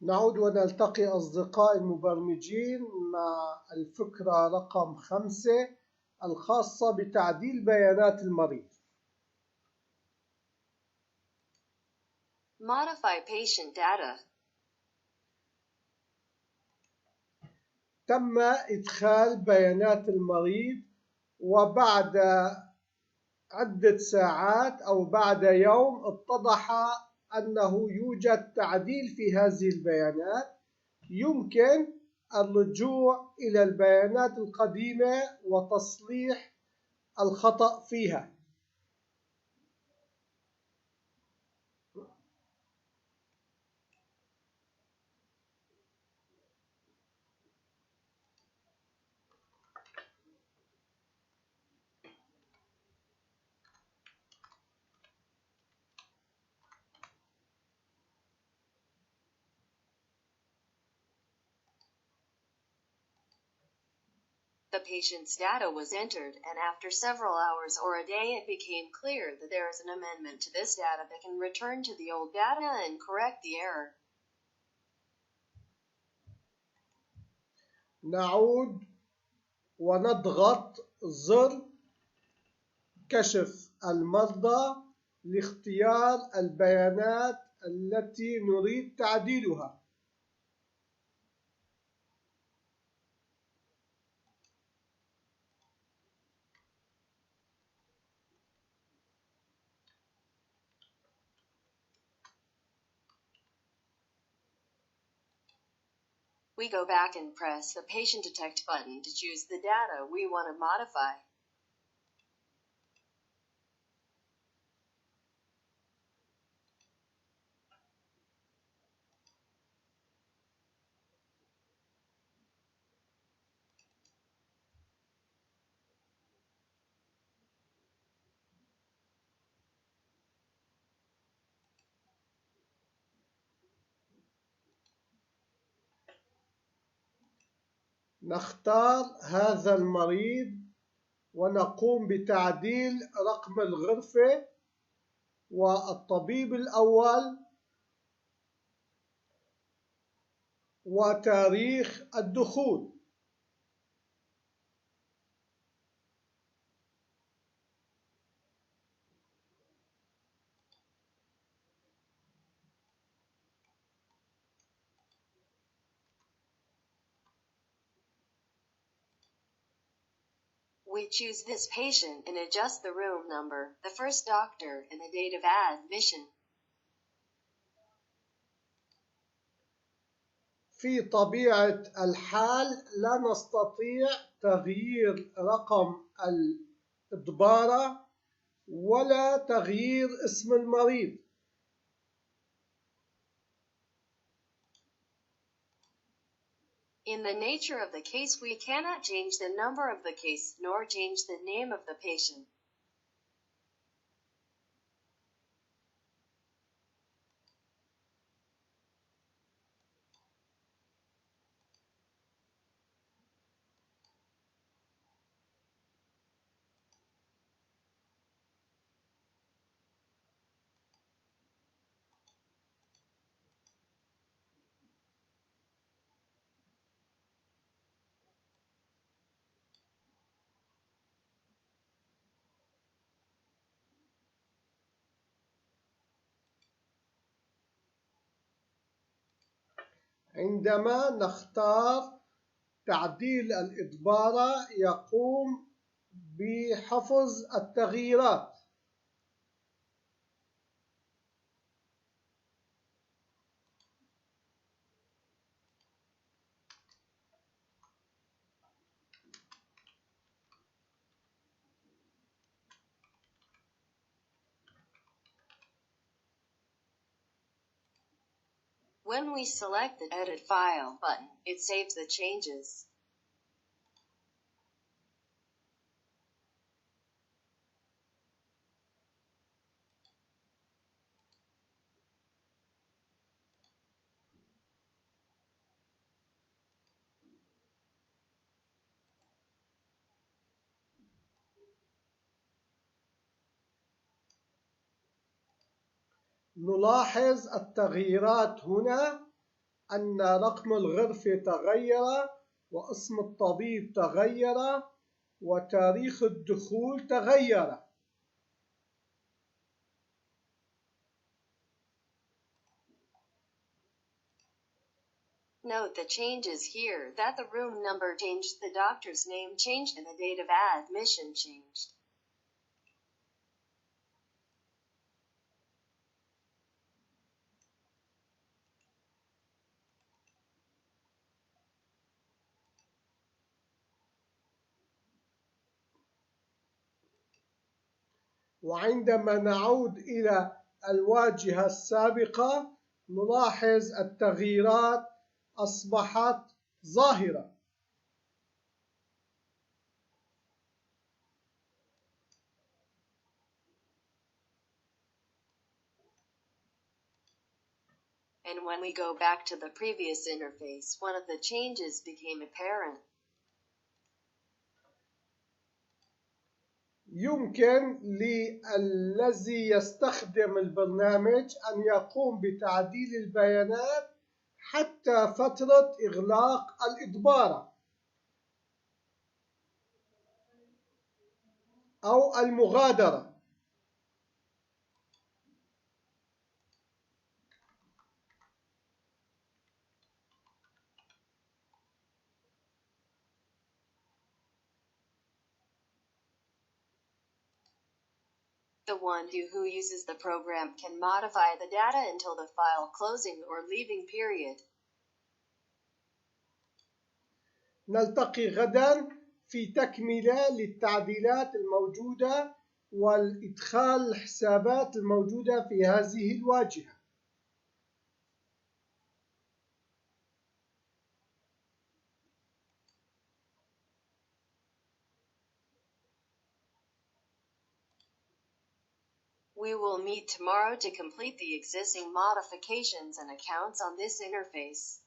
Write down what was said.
نعود ونلتقي أصدقائي المبرمجين مع الفكرة رقم 5 الخاصة بتعديل بيانات المريض. Modify patient data. تم إدخال بيانات المريض وبعد عدة ساعات أو بعد يوم اتضح أنه يوجد تعديل في هذه البيانات. يمكن الرجوع إلى البيانات القديمة وتصليح الخطأ فيها. The patient's data was entered, and after several hours or a day it became clear that there is an amendment to this data that can return to the old data and correct the error. نعود ونضغط زر كشف المرضى لاختيار البيانات التي نريد تعديلها. We go back and press the Patient Detect button to choose the data we want to modify. نختار هذا المريض ونقوم بتعديل رقم الغرفة والطبيب الأول وتاريخ الدخول. We choose this patient and adjust the room number, the first doctor, and the date of admission. في طبيعة الحال لا نستطيع تغيير رقم الإدبارة ولا تغيير اسم المريض. In the nature of the case, we cannot change the number of the case nor change the name of the patient. عندما نختار تعديل الإدبارة يقوم بحفظ التغييرات. When we select the Edit File button, it saves the changes. نلاحظ التغييرات هنا أن رقم الغرفة تغير واسم الطبيب تغير وتاريخ الدخول تغير. Note the changes here that the room number changed, the doctor's name changed, and the date of admission changed. وعندما نعود إلى الواجهة السابقة نلاحظ التغييرات أصبحت ظاهرة. And when we go back to the previous interface, one of the changes became apparent. يمكن للذي يستخدم البرنامج أن يقوم بتعديل البيانات حتى فترة إغلاق الإدبارة أو المغادرة. The one who uses the program can modify the data until the file closing or leaving period. نلتقي غدا في تكملة للتعديلات الموجودة والإدخال الحسابات الموجودة في هذه الواجهة. We will meet tomorrow to complete the existing modifications and accounts on this interface.